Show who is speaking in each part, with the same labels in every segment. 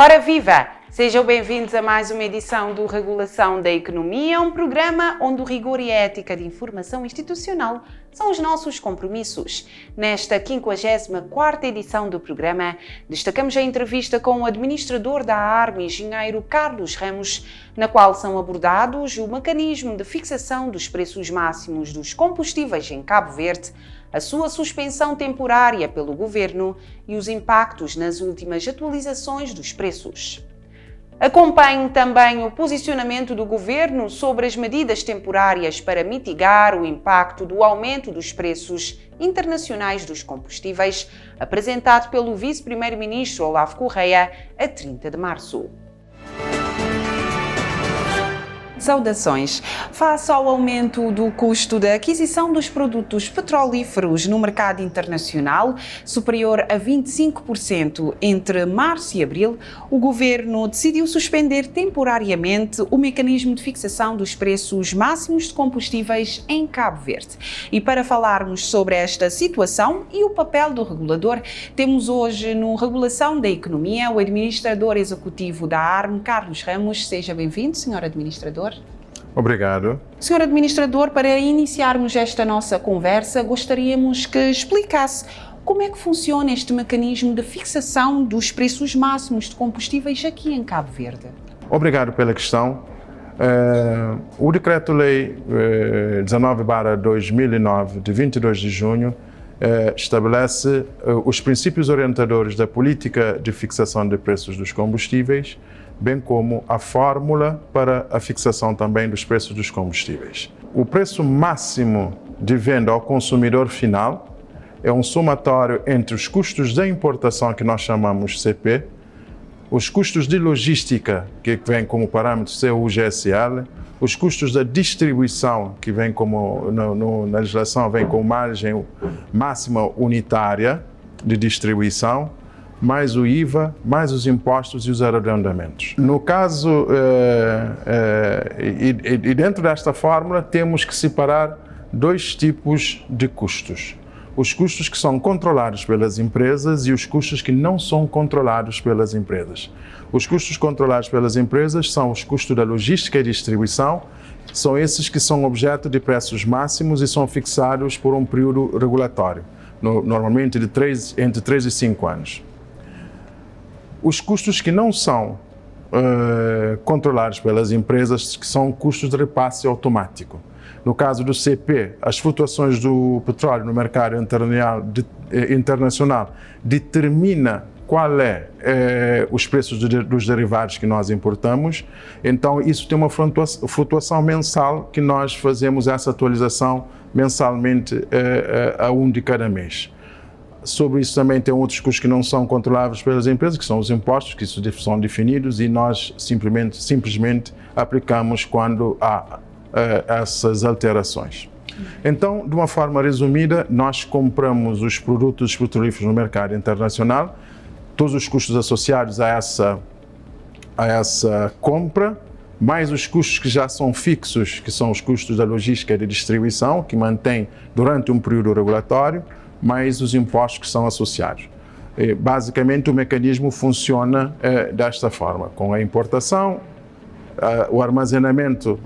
Speaker 1: Ora viva! Sejam bem-vindos a mais uma edição do Regulação da Economia, um programa onde o rigor e a ética de informação institucional são os nossos compromissos. Nesta 54ª edição do programa, destacamos a entrevista com o administrador da ARM, engenheiro Carlos Ramos, na qual são abordados o mecanismo de fixação dos preços máximos dos combustíveis em Cabo Verde, a sua suspensão temporária pelo governo e os impactos nas últimas atualizações dos preços. Acompanhe também o posicionamento do governo sobre as medidas temporárias para mitigar o impacto do aumento dos preços internacionais dos combustíveis, apresentado pelo vice-primeiro-ministro Olavo Correia a 30 de março. Saudações! Face ao aumento do custo da aquisição dos produtos petrolíferos no mercado internacional, superior a 25% entre março e abril, o governo decidiu suspender temporariamente o mecanismo de fixação dos preços máximos de combustíveis em Cabo Verde. E para falarmos sobre esta situação e o papel do regulador, temos hoje no Regulação da Economia o administrador executivo da ARM, Carlos Ramos. Seja bem-vindo, Sr. Administrador.
Speaker 2: Obrigado.
Speaker 1: Sr. Administrador, para iniciarmos esta nossa conversa, gostaríamos que explicasse como é que funciona este mecanismo de fixação dos preços máximos de combustíveis aqui em Cabo Verde.
Speaker 2: Obrigado pela questão. O Decreto-Lei 19/2009, de 22 de junho, estabelece os princípios orientadores da política de fixação de preços dos combustíveis, bem como a fórmula para a fixação também dos preços dos combustíveis. O preço máximo de venda ao consumidor final é um somatório entre os custos da importação, que nós chamamos CP, os custos de logística, que vem como parâmetro CU-GSL, os custos da distribuição, que vem como, na legislação, vem com margem máxima unitária de distribuição, mais o IVA, mais os impostos e os arredondamentos. No caso, e dentro desta fórmula, temos que separar dois tipos de custos. Os custos que são controlados pelas empresas e os custos que não são controlados pelas empresas. Os custos controlados pelas empresas são os custos da logística e distribuição, são esses que são objeto de preços máximos e são fixados por um período regulatório, normalmente entre 3 e 5 anos. Os custos que não são controlados pelas empresas, que são custos de repasse automático. No caso do CP, as flutuações do petróleo no mercado internacional determina qual os preços dos derivados que nós importamos. Então, isso tem uma flutuação mensal que nós fazemos essa atualização mensalmente a 1 de cada mês. Sobre isso também tem outros custos que não são controláveis pelas empresas, que são os impostos, que são definidos e nós simplesmente aplicamos quando há essas alterações. Então, de uma forma resumida, nós compramos os produtos petrolíferos no mercado internacional, todos os custos associados a essa compra, mais os custos que já são fixos, que são os custos da logística e de distribuição, que mantém durante um período regulatório, mais os impostos que são associados. Basicamente, o mecanismo funciona desta forma, com a importação, o armazenamento,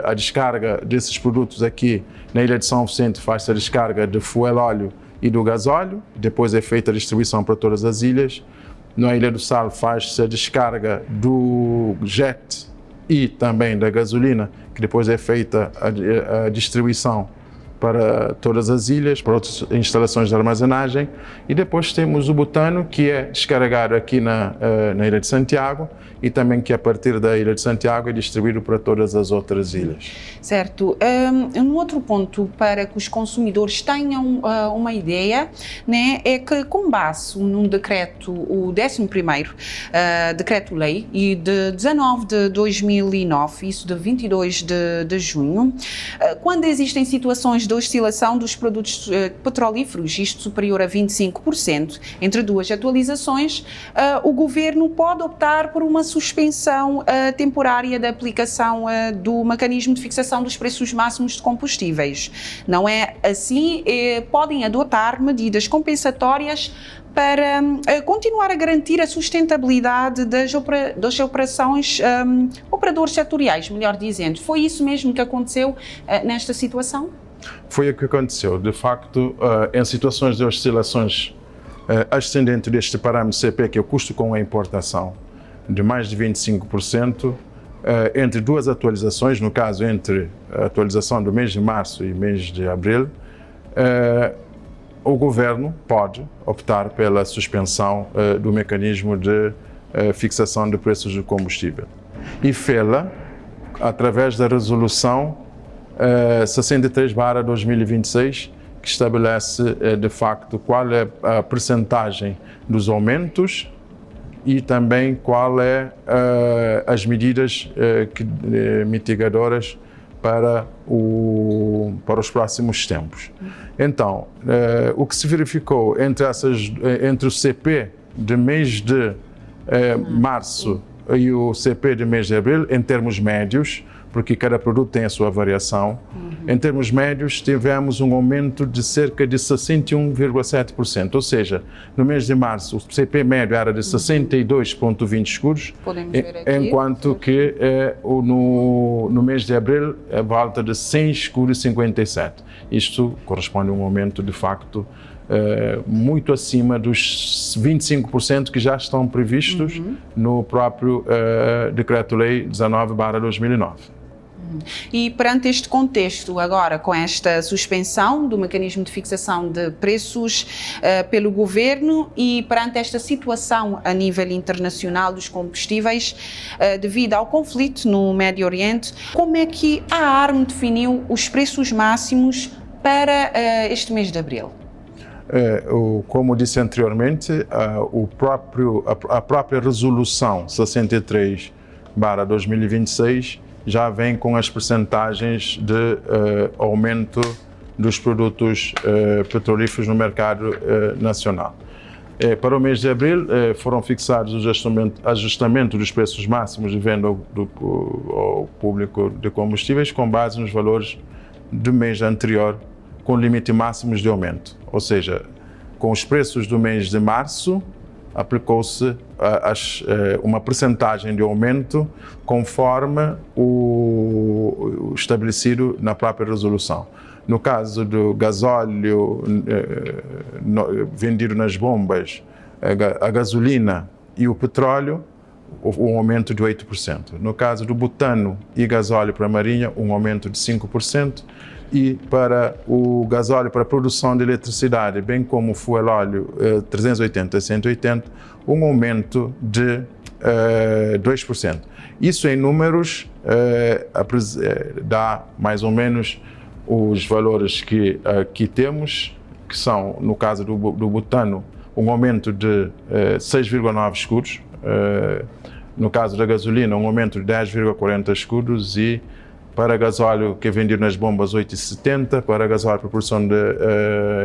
Speaker 2: a descarga desses produtos aqui na Ilha de São Vicente faz-se a descarga de fuel óleo e do gasóleo, depois é feita a distribuição para todas as ilhas. Na Ilha do Sal faz-se a descarga do jet e também da gasolina, que depois é feita a distribuição para todas as ilhas, para outras instalações de armazenagem, e depois temos o butano, que é descarregado aqui na Ilha de Santiago, e também que a partir da Ilha de Santiago é distribuído para todas as outras ilhas.
Speaker 1: Certo. Um outro ponto para que os consumidores tenham uma ideia, né, é que com base num decreto, o 11º Decreto-Lei, e de 19 de 2009, isso de 22 de junho, quando existem situações de oscilação dos produtos petrolíferos, isto superior a 25%, entre duas atualizações, o Governo pode optar por uma suspensão temporária da aplicação do mecanismo de fixação dos preços máximos de combustíveis. Não é assim, podem adotar medidas compensatórias para continuar a garantir a sustentabilidade das operações, operadores setoriais, melhor dizendo. Foi isso mesmo que aconteceu nesta situação?
Speaker 2: Foi o que aconteceu. De facto, em situações de oscilações ascendentes deste parâmetro CP, que é o custo com a importação, de mais de 25%, entre duas atualizações, no caso entre a atualização do mês de março e mês de abril, o governo pode optar pela suspensão do mecanismo de fixação de preços do combustível. E fê-la através da resolução 63/2026, que estabelece de facto qual é a percentagem dos aumentos e também qual é as medidas mitigadoras para os próximos tempos. Então, o que se verificou entre o CP de mês de março e o CP de mês de abril, em termos médios, porque cada produto tem a sua variação, em termos médios tivemos um aumento de cerca de 61,7%, ou seja, no mês de março o CP médio era de 62,20 escudos, enquanto que no mês de abril é volta de 100 escudos e 57. Isto corresponde a um aumento de facto muito acima dos 25% que já estão previstos no próprio Decreto-Lei 19/2009.
Speaker 1: E perante este contexto, agora com esta suspensão do mecanismo de fixação de preços pelo governo e perante esta situação a nível internacional dos combustíveis devido ao conflito no Médio Oriente, como é que a ARM definiu os preços máximos para este mês de abril?
Speaker 2: Como disse anteriormente, a própria resolução 63/2026 já vem com as percentagens de aumento dos produtos petrolíferos no mercado nacional. Para o mês de abril foram fixados os ajustamentos dos preços máximos de venda ao público de combustíveis com base nos valores do mês anterior, com limite máximos de aumento. Ou seja, com os preços do mês de março, aplicou-se uma percentagem de aumento conforme o estabelecido na própria resolução. No caso do gasóleo vendido nas bombas, a gasolina e o petróleo, um aumento de 8%. No caso do butano e gasóleo para a marinha, um aumento de 5%. E para o gasóleo para a produção de eletricidade, bem como o fuel óleo 380 e 180, um aumento de 2%. Isso em números dá mais ou menos os valores que aqui temos, que são, no caso do butano, um aumento de 6,9 escudos, no caso da gasolina, um aumento de 10,40 escudos e para gasóleo que é vendido nas bombas 8,70, para gasóleo para produção de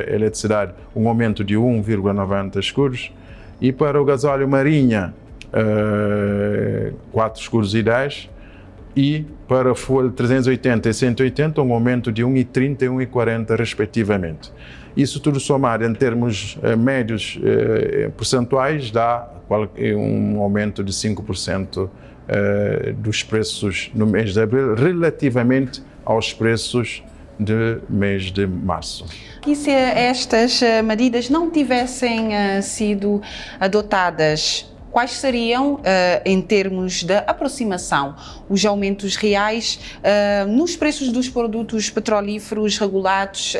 Speaker 2: eletricidade um aumento de 1,90 escudos e para o gasóleo marinha 4 escudos e 10 e para o fuel 380 e 180 um aumento de 1,30 e 1,40 respectivamente. Isso tudo somado em termos médios percentuais dá um aumento de 5% dos preços no mês de abril relativamente aos preços de mês de março.
Speaker 1: E se estas medidas não tivessem sido adotadas, quais seriam, em termos de aproximação, os aumentos reais nos preços dos produtos petrolíferos regulados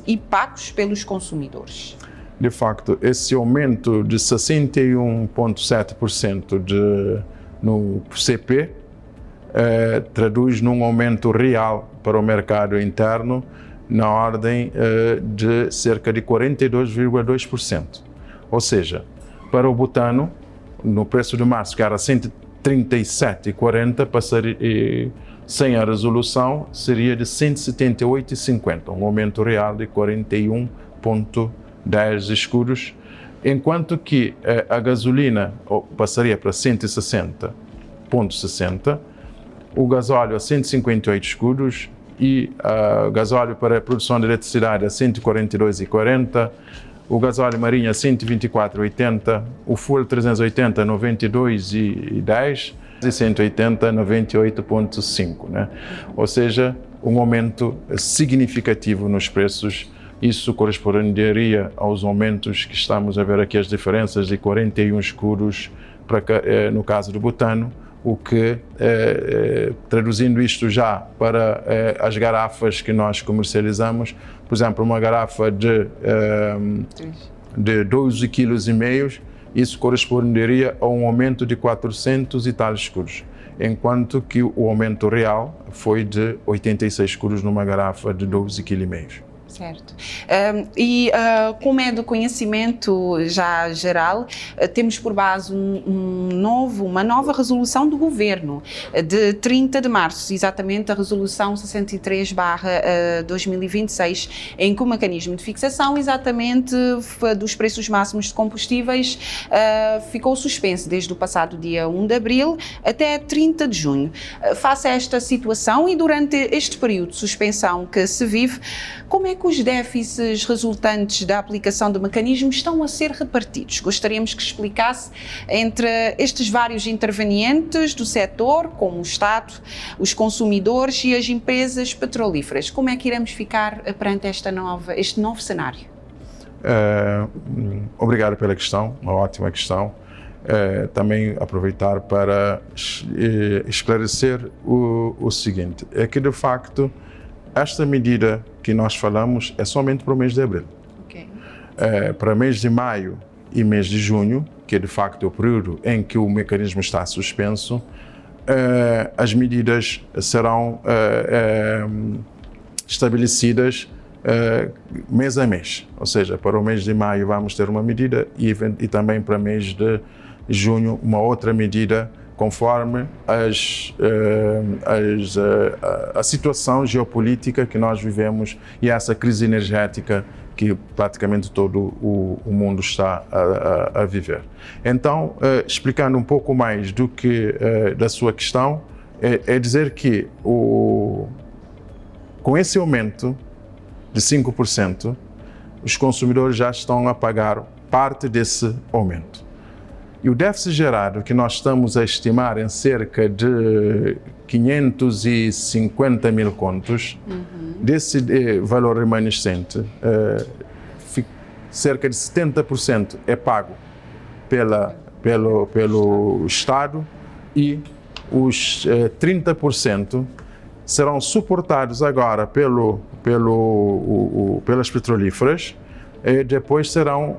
Speaker 1: e pagos pelos consumidores?
Speaker 2: De facto, esse aumento de 61,7% no CP traduz num aumento real para o mercado interno na ordem de cerca de 42,2%. Ou seja, para o butano, no preço de março, que era 137,40, passaria, sem a resolução, seria de 178,50, um aumento real de 41,10 escudos, enquanto que a gasolina passaria para 160,60, o gasóleo a 158 escudos e o gasóleo para a produção de eletricidade a 142,40, o gasóleo marinha 124,80, o fuel 380 92,10 e 180 98,5, né? Ou seja, um aumento significativo nos preços. Isso corresponderia aos aumentos que estamos a ver aqui, as diferenças de 41 escudos no caso do butano, o que, traduzindo isto já para as garrafas que nós comercializamos, por exemplo, uma garrafa de 12,5 kg, isso corresponderia a um aumento de 400 e tal escudos, enquanto que o aumento real foi de 86 escudos numa garrafa de 12,5 kg.
Speaker 1: Certo. Como é do conhecimento já geral, temos por base uma nova resolução do Governo de 30 de março, exatamente a resolução 63/2026, em que o mecanismo de fixação exatamente dos preços máximos de combustíveis ficou suspenso desde o passado dia 1 de abril até 30 de junho. Face a esta situação e durante este período de suspensão que se vive, como é que os déficits resultantes da aplicação do mecanismo estão a ser repartidos? Gostaríamos que explicasse entre estes vários intervenientes do setor, como o Estado, os consumidores e as empresas petrolíferas. Como é que iremos ficar perante este novo cenário?
Speaker 2: Obrigado pela questão, uma ótima questão. Também aproveitar para esclarecer o seguinte, é que de facto esta medida que nós falamos é somente para o mês de abril. Okay. Para mês de maio e mês de junho, que é de facto o período em que o mecanismo está suspenso, as medidas serão estabelecidas mês a mês. Ou seja, para o mês de maio vamos ter uma medida e também para o mês de junho uma outra medida, conforme a situação geopolítica que nós vivemos e essa crise energética que praticamente todo o mundo está a viver. Então, explicando um pouco mais da sua questão, é dizer que com esse aumento de 5%, os consumidores já estão a pagar parte desse aumento. E o déficit gerado, que nós estamos a estimar em cerca de 550 mil contos, desse valor remanescente, cerca de 70% é pago pelo Estado e os 30% serão suportados agora pelas petrolíferas, depois serão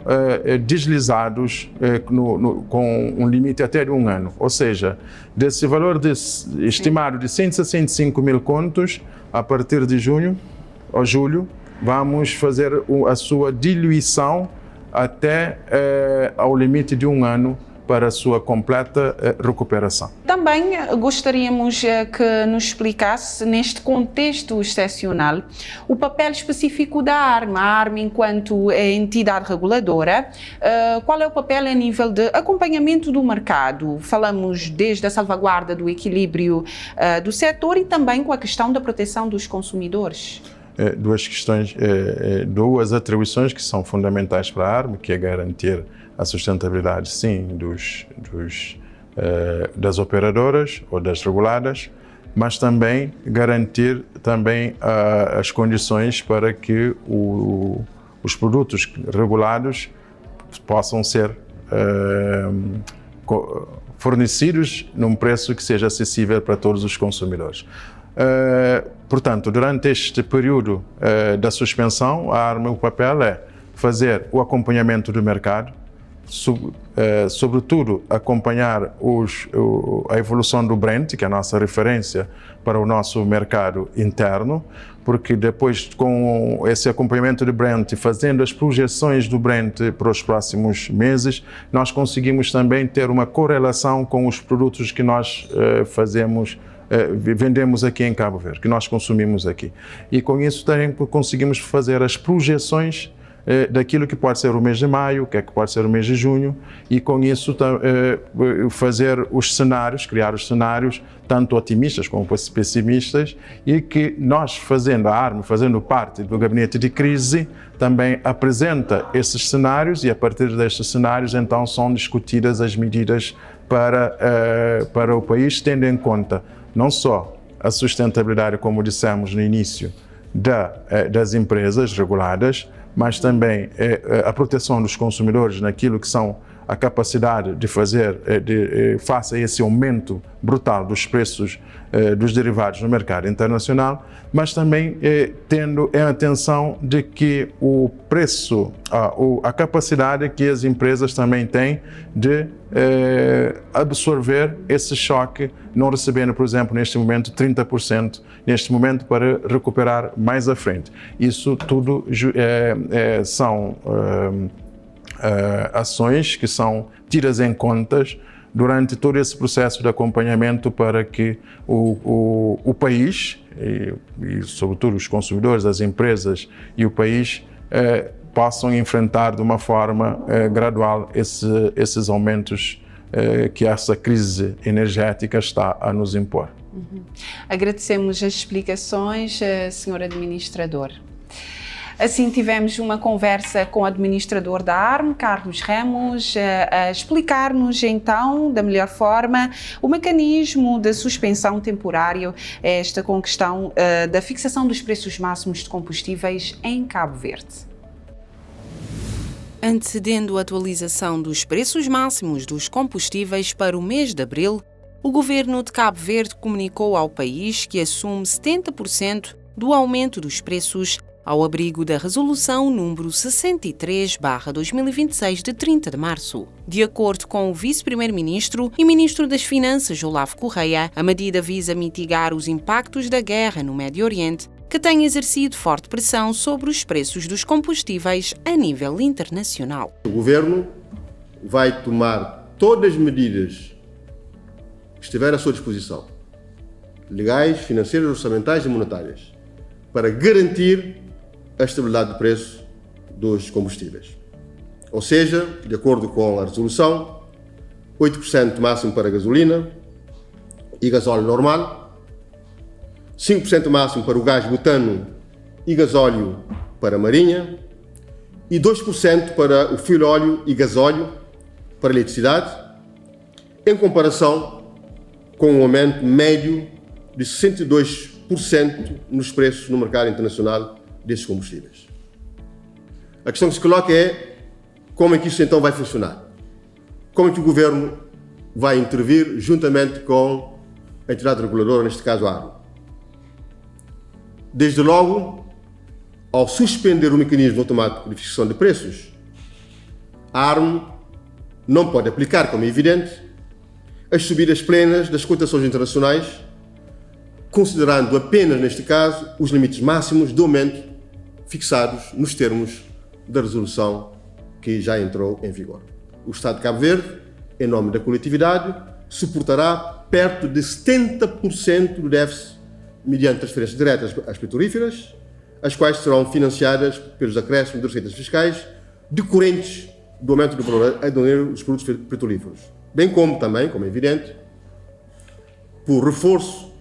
Speaker 2: deslizados com um limite até de 1 ano. Ou seja, desse valor estimado de 165 mil contos, a partir de junho ou julho, vamos fazer a sua diluição até ao limite de 1 ano para a sua completa recuperação.
Speaker 1: Também gostaríamos que nos explicasse, neste contexto excepcional, o papel específico da ARMA. A ARMA, enquanto entidade reguladora, qual é o papel a nível de acompanhamento do mercado? Falamos desde a salvaguarda do equilíbrio do setor e também com a questão da proteção dos consumidores.
Speaker 2: Duas atribuições que são fundamentais para a ARMA, que é garantir a sustentabilidade, sim, das operadoras ou das reguladas, mas também garantir também as condições para que os produtos regulados possam ser fornecidos num preço que seja acessível para todos os consumidores. Portanto, durante este período da suspensão, a ARMA, o papel é fazer o acompanhamento do mercado, sobretudo acompanhar a evolução do Brent, que é a nossa referência para o nosso mercado interno, porque depois, com esse acompanhamento do Brent, fazendo as projeções do Brent para os próximos meses, nós conseguimos também ter uma correlação com os produtos que nós vendemos aqui em Cabo Verde, que nós consumimos aqui. E com isso também conseguimos fazer as projeções daquilo que pode ser o mês de maio, o que é que pode ser o mês de junho, e com isso fazer os cenários, criar os cenários, tanto otimistas como pessimistas, e que nós, a ARME, fazendo parte do gabinete de crise, também apresenta esses cenários, e a partir destes cenários, então, são discutidas as medidas para o país, tendo em conta não só a sustentabilidade, como dissemos no início, das empresas reguladas, mas também a proteção dos consumidores naquilo que são a capacidade de fazer face a esse aumento brutal dos preços dos derivados no mercado internacional, mas também tendo em atenção de que o preço, a capacidade que as empresas também têm de absorver esse choque, não recebendo, por exemplo, neste momento 30%, neste momento para recuperar mais à frente. Isso tudo são ações que são tidas em contas durante todo esse processo de acompanhamento para que o país e sobretudo os consumidores, as empresas e o país possam enfrentar de uma forma gradual esses aumentos que essa crise energética está a nos impor.
Speaker 1: Agradecemos as explicações, Sr. Administrador. Assim, tivemos uma conversa com o administrador da ARME, Carlos Ramos, a explicar-nos então, da melhor forma, o mecanismo de suspensão temporária, esta com questão da fixação dos preços máximos de combustíveis em Cabo Verde. Antecedendo a atualização dos preços máximos dos combustíveis para o mês de abril, o governo de Cabo Verde comunicou ao país que assume 70% do aumento dos preços ao abrigo da Resolução número 63/2026 de 30 de março. De acordo com o Vice-Primeiro-Ministro e Ministro das Finanças, Olavo Correia, a medida visa mitigar os impactos da guerra no Médio Oriente, que tem exercido forte pressão sobre os preços dos combustíveis a nível internacional.
Speaker 3: O Governo vai tomar todas as medidas que estiver à sua disposição, legais, financeiras, orçamentais e monetárias, para garantir a estabilidade de preço dos combustíveis. Ou seja, de acordo com a resolução, 8% máximo para a gasolina e gasóleo normal, 5% máximo para o gás butano e gasóleo para a marinha e 2% para o fuel óleo e gasóleo para a eletricidade, em comparação com um aumento médio de 62% nos preços no mercado internacional desses combustíveis. A questão que se coloca é como é que isso então vai funcionar? Como é que o Governo vai intervir juntamente com a entidade reguladora, neste caso a ARME? Desde logo, ao suspender o mecanismo automático de fixação de preços, a ARME não pode aplicar, como é evidente, as subidas plenas das cotações internacionais, considerando apenas, neste caso, os limites máximos de aumento fixados nos termos da resolução que já entrou em vigor. O Estado de Cabo Verde, em nome da coletividade, suportará perto de 70% do déficit mediante transferências diretas às petrolíferas, as quais serão financiadas pelos acréscimos de receitas fiscais decorrentes do aumento do valor aduaneiro dos produtos petrolíferos, bem como também, como é evidente, por reforço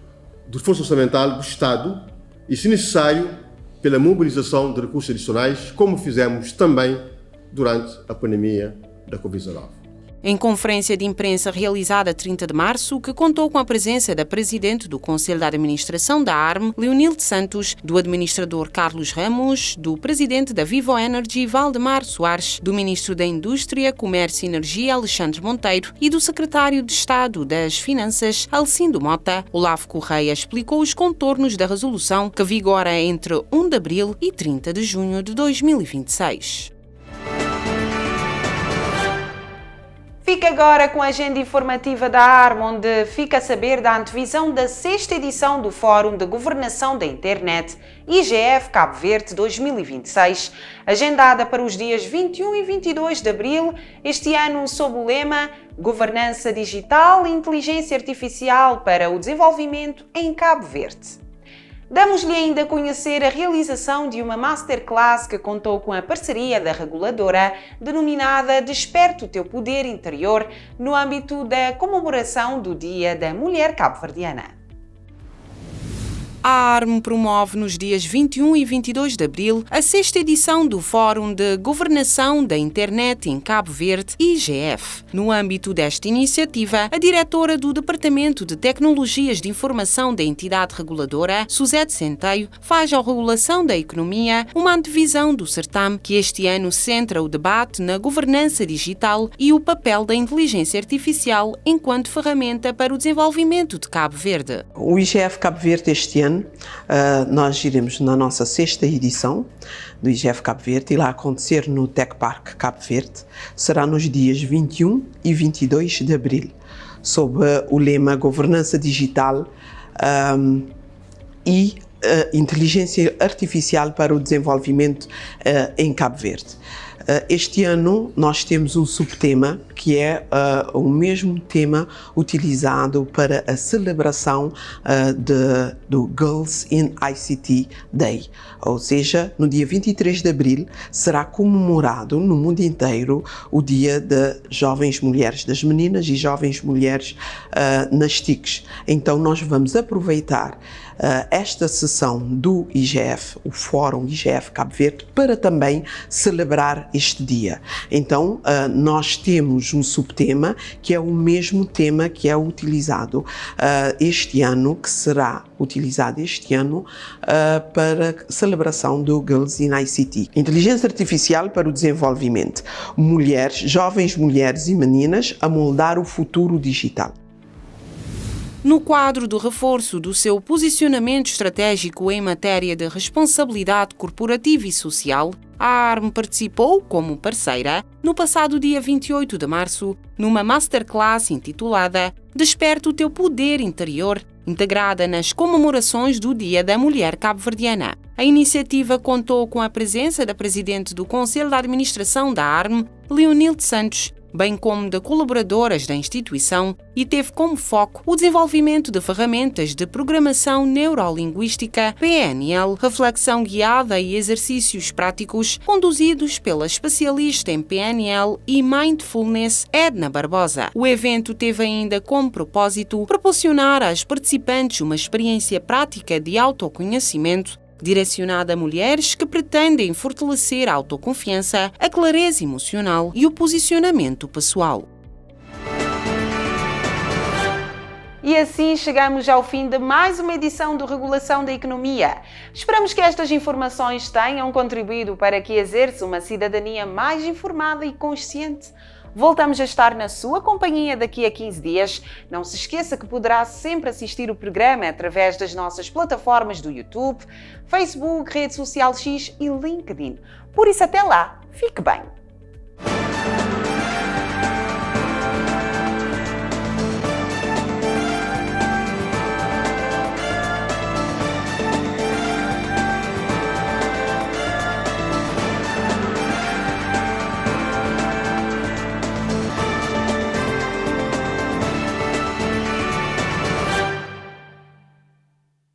Speaker 3: orçamental do Estado e, se necessário, pela mobilização de recursos adicionais, como fizemos também durante a pandemia da Covid-19.
Speaker 1: Em conferência de imprensa realizada 30 de março, que contou com a presença da Presidente do Conselho de Administração da ARME, Leonilde Santos, do Administrador Carlos Ramos, do Presidente da Vivo Energy, Valdemar Soares, do Ministro da Indústria, Comércio e Energia, Alexandre Monteiro, e do Secretário de Estado das Finanças, Alcindo Mota, Olavo Correia explicou os contornos da resolução que vigora entre 1 de abril e 30 de junho de 2026. Fica agora com a agenda informativa da ARME, onde fica a saber da antevisão da 6ª edição do Fórum de Governação da Internet IGF Cabo Verde 2026, agendada para os dias 21 e 22 de abril, este ano sob o lema Governança Digital e Inteligência Artificial para o Desenvolvimento em Cabo Verde. Damos-lhe ainda a conhecer a realização de uma masterclass que contou com a parceria da reguladora, denominada Desperta o Teu Poder Interior, no âmbito da comemoração do Dia da Mulher Cabo-Verdiana. A ARM promove nos dias 21 e 22 de abril a 6ª edição do Fórum de Governação da Internet em Cabo Verde, IGF. No âmbito desta iniciativa, a diretora do Departamento de Tecnologias de Informação da entidade reguladora, Suzete Centeio, faz à regulação da economia uma antevisão do certame que este ano centra o debate na governança digital e o papel da inteligência artificial enquanto ferramenta para o desenvolvimento de Cabo Verde.
Speaker 4: O IGF Cabo Verde este ano nós iremos na nossa 6ª edição do IGF Cabo Verde, e lá acontecer no Tech Park Cabo Verde, será nos dias 21 e 22 de abril, sob o lema Governança Digital e Inteligência Artificial para o Desenvolvimento em Cabo Verde. Este ano nós temos um subtema que é o mesmo tema utilizado para a celebração do Girls in ICT Day, ou seja, no dia 23 de abril será comemorado no mundo inteiro o Dia das Jovens Mulheres, das Meninas e Jovens Mulheres nas TICs. Então nós vamos aproveitar esta sessão do IGF, o Fórum IGF Cabo Verde, para também celebrar este dia. Então, nós temos um subtema que é o mesmo tema que é utilizado este ano, que será utilizado este ano para a celebração do Girls in ICT. Inteligência Artificial para o Desenvolvimento. Mulheres, jovens mulheres e meninas a moldar o futuro digital.
Speaker 1: No quadro do reforço do seu posicionamento estratégico em matéria de responsabilidade corporativa e social, a ARM participou como parceira, no passado dia 28 de março, numa masterclass intitulada Desperta o Teu Poder Interior, integrada nas comemorações do Dia da Mulher Cabo-Verdiana. A iniciativa contou com a presença da presidente do Conselho de Administração da ARM, Leonilde Santos, bem como de colaboradoras da instituição, e teve como foco o desenvolvimento de ferramentas de programação neurolinguística, PNL, reflexão guiada e exercícios práticos conduzidos pela especialista em PNL e Mindfulness, Edna Barbosa. O evento teve ainda como propósito proporcionar às participantes uma experiência prática de autoconhecimento direcionada a mulheres que pretendem fortalecer a autoconfiança, a clareza emocional e o posicionamento pessoal. E assim chegamos ao fim de mais uma edição do Regulação da Economia. Esperamos que estas informações tenham contribuído para que exerça uma cidadania mais informada e consciente. Voltamos a estar na sua companhia daqui a 15 dias. Não se esqueça que poderá sempre assistir o programa através das nossas plataformas do YouTube, Facebook, Rede Social X e LinkedIn. Por isso, até lá, fique bem!